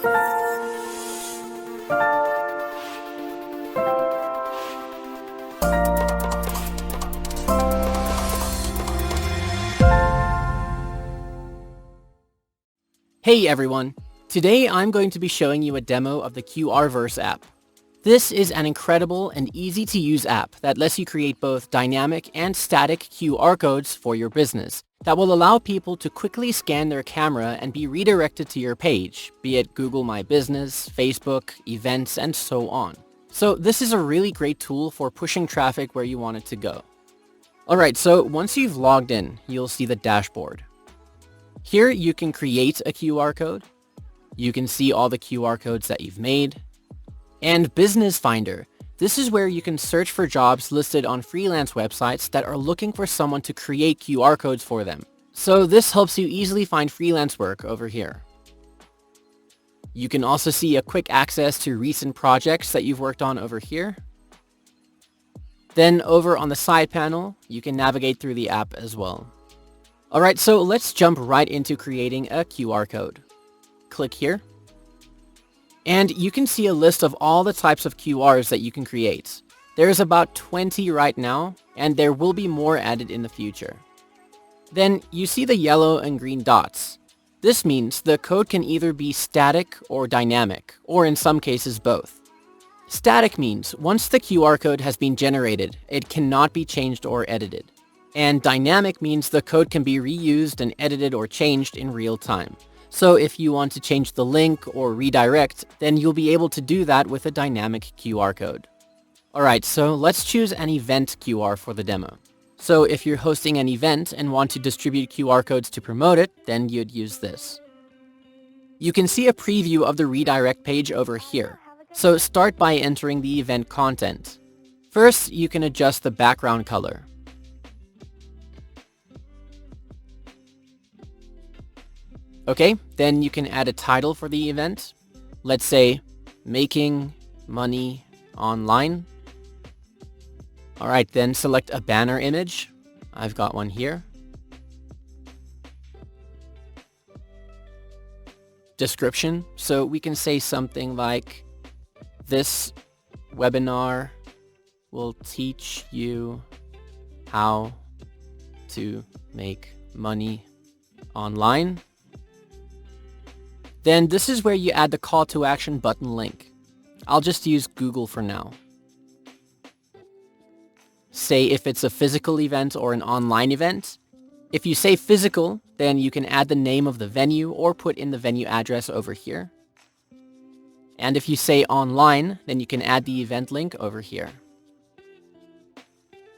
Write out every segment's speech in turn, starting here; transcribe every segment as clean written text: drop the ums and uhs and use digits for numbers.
Hey everyone! Today I'm going to be showing you a demo of the QRverse app. This is an incredible and easy-to-use app that lets you create both dynamic and static QR codes for your business that will allow people to quickly scan their camera and be redirected to your page, be it Google My Business, Facebook, events, and so on. So this is a really great tool for pushing traffic where you want it to go. Alright, so once you've logged in, you'll see the dashboard. Here you can create a QR code, you can see all the QR codes that you've made, and Business Finder. This is where you can search for jobs listed on freelance websites that are looking for someone to create QR codes for them. So this helps you easily find freelance work over here. You can also see a quick access to recent projects that you've worked on over here. Then over on the side panel, you can navigate through the app as well. Alright, so let's jump right into creating a QR code. Click here. And you can see a list of all the types of QRs that you can create. There's about 20 right now, and there will be more added in the future. Then you see the yellow and green dots. This means the code can either be static or dynamic, or in some cases both. Static means once the QR code has been generated, it cannot be changed or edited. And dynamic means the code can be reused and edited or changed in real time. So if you want to change the link or redirect, then you'll be able to do that with a dynamic QR code. Alright, so let's choose an event QR for the demo. So if you're hosting an event and want to distribute QR codes to promote it, then you'd use this. You can see a preview of the redirect page over here. So start by entering the event content. First, you can adjust the background color. Okay, then you can add a title for the event. Let's say, Making Money Online. Alright, then select a banner image. I've got one here. Description, so we can say something like, this webinar will teach you how to make money online. Then this is where you add the call to action button link. I'll just use Google for now. Say if it's a physical event or an online event. If you say physical, then you can add the name of the venue or put in the venue address over here. And if you say online, then you can add the event link over here.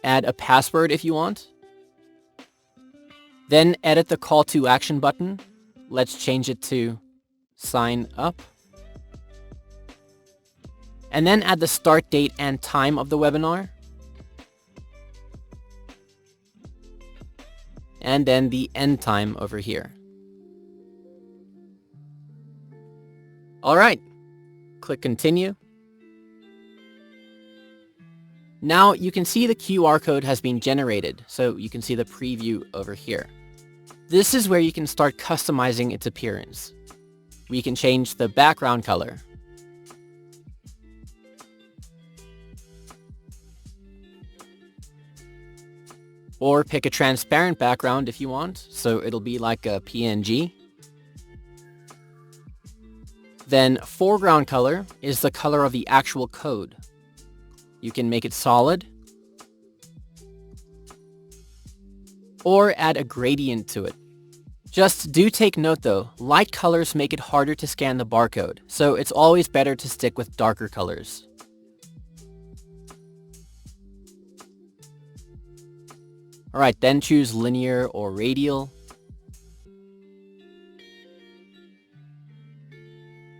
Add a password if you want. Then edit the call to action button. Let's change it to sign up. And then add the start date and time of the webinar. And then the end time over here. Alright, click continue. Now you can see the QR code has been generated, so you can see the preview over here. This is where you can start customizing its appearance. We can change the background color. Or pick a transparent background if you want, so it'll be like a PNG. Then foreground color is the color of the actual code. You can make it solid. Or add a gradient to it. Just do take note though, light colors make it harder to scan the barcode, so it's always better to stick with darker colors. Alright, then choose linear or radial.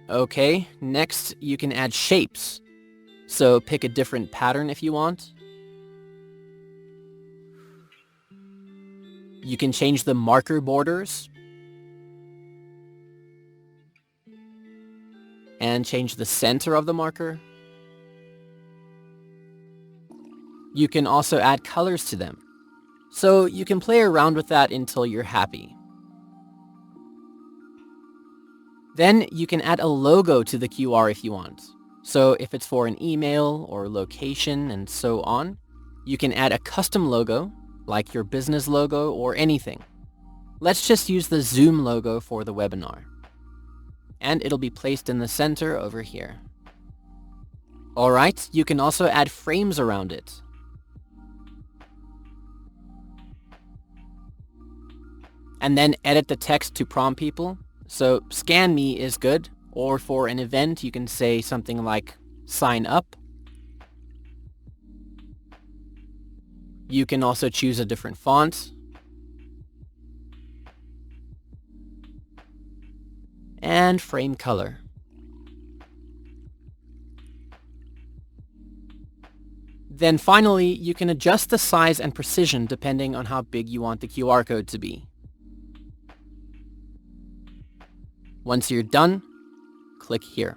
Okay, next you can add shapes. So pick a different pattern if you want. You can change the marker borders. And change the center of the marker. You can also add colors to them. So you can play around with that until you're happy. Then you can add a logo to the QR if you want. So if it's for an email or location and so on, you can add a custom logo, like your business logo or anything. Let's just use the Zoom logo for the webinar. And it'll be placed in the center over here. Alright, you can also add frames around it. And then edit the text to prompt people. So scan me is good, or for an event you can say something like sign up. You can also choose a different font. And frame color. Then finally, you can adjust the size and precision depending on how big you want the QR code to be. Once you're done, click here.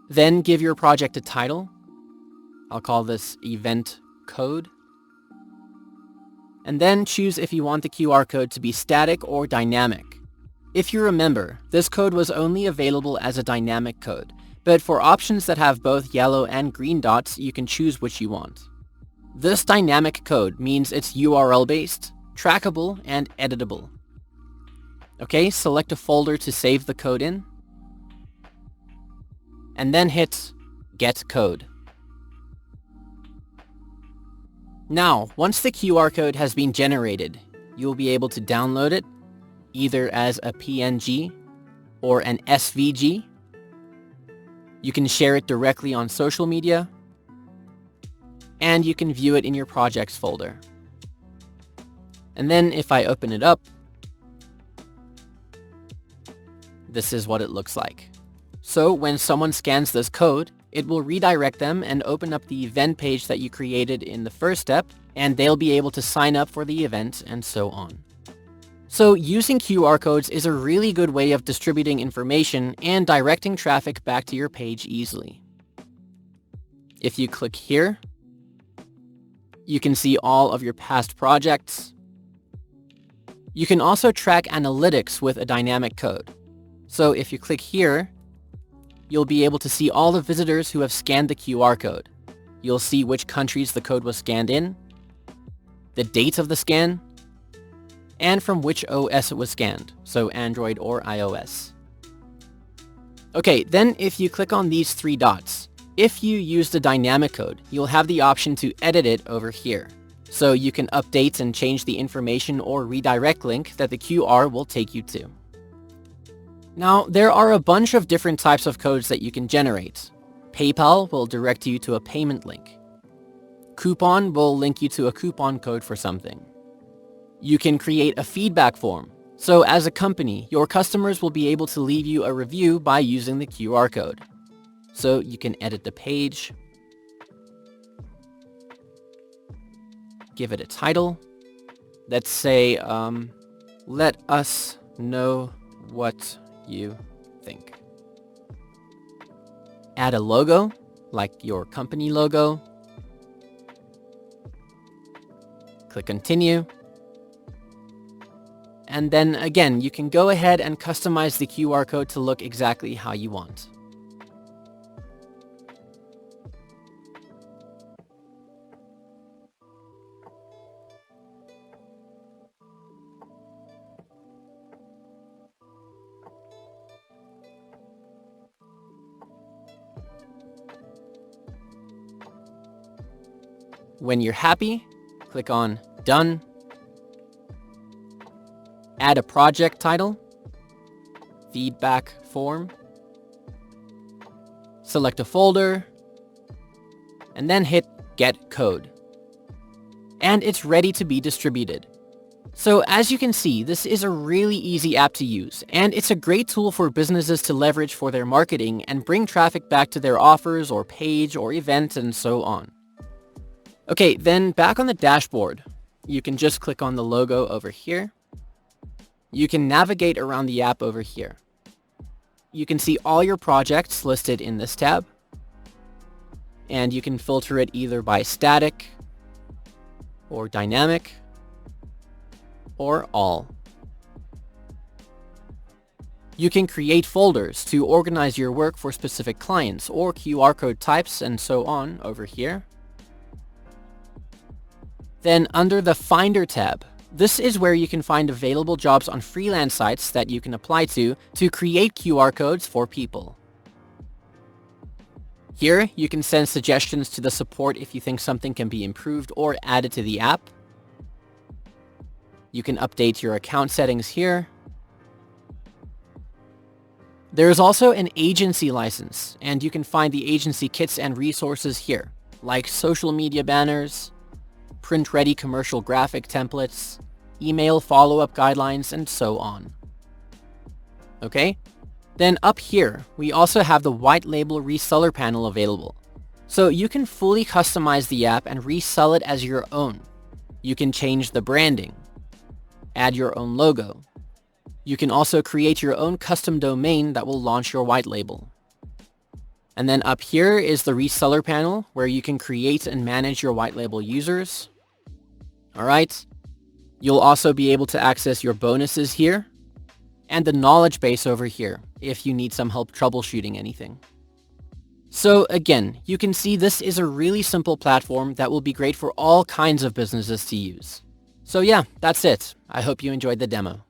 Then give your project a title. I'll call this Event Code. And then choose if you want the QR code to be static or dynamic. If you remember, this code was only available as a dynamic code, but for options that have both yellow and green dots, you can choose which you want. This dynamic code means it's URL-based, trackable, and editable. Okay, select a folder to save the code in, and then hit Get Code. Now, once the QR code has been generated, you'll be able to download it, either as a PNG or an SVG. You can share it directly on social media, and you can view it in your projects folder. And then if I open it up, this is what it looks like. So when someone scans this code, it will redirect them and open up the event page that you created in the first step, and they'll be able to sign up for the event and so on. So using QR codes is a really good way of distributing information and directing traffic back to your page easily. If you click here, you can see all of your past projects. You can also track analytics with a dynamic code. So if you click here, you'll be able to see all the visitors who have scanned the QR code. You'll see which countries the code was scanned in, the date of the scan, and from which OS it was scanned, so Android or iOS. Okay, then if you click on these three dots, if you use the dynamic code, you'll have the option to edit it over here. So you can update and change the information or redirect link that the QR will take you to. Now, there are a bunch of different types of codes that you can generate. PayPal will direct you to a payment link. Coupon will link you to a coupon code for something. You can create a feedback form. So as a company, your customers will be able to leave you a review by using the QR code. So you can edit the page, give it a title. Let's say, let us know what you think. Add a logo, like your company logo. Click continue. And then again, you can go ahead and customize the QR code to look exactly how you want. When you're happy, click on Done. Add a project title, feedback form, select a folder, and then hit Get Code. And it's ready to be distributed. So as you can see, this is a really easy app to use, and it's a great tool for businesses to leverage for their marketing and bring traffic back to their offers or page or event and so on. Okay, then back on the dashboard, you can just click on the logo over here. You can navigate around the app over here. You can see all your projects listed in this tab, and you can filter it either by static or dynamic or all. You can create folders to organize your work for specific clients or QR code types and so on over here. Then under the Finder tab, this is where you can find available jobs on freelance sites that you can apply to create QR codes for people. Here, you can send suggestions to the support if you think something can be improved or added to the app. You can update your account settings here. There is also an agency license, and you can find the agency kits and resources here, like social media banners, print-ready commercial graphic templates, email follow-up guidelines, and so on. Okay? Then up here, we also have the white label reseller panel available. So you can fully customize the app and resell it as your own. You can change the branding, add your own logo. You can also create your own custom domain that will launch your white label. And then up here is the reseller panel where you can create and manage your white label users. All right. You'll also be able to access your bonuses here and the knowledge base over here if you need some help troubleshooting anything. So again, you can see this is a really simple platform that will be great for all kinds of businesses to use. So yeah, that's it. I hope you enjoyed the demo.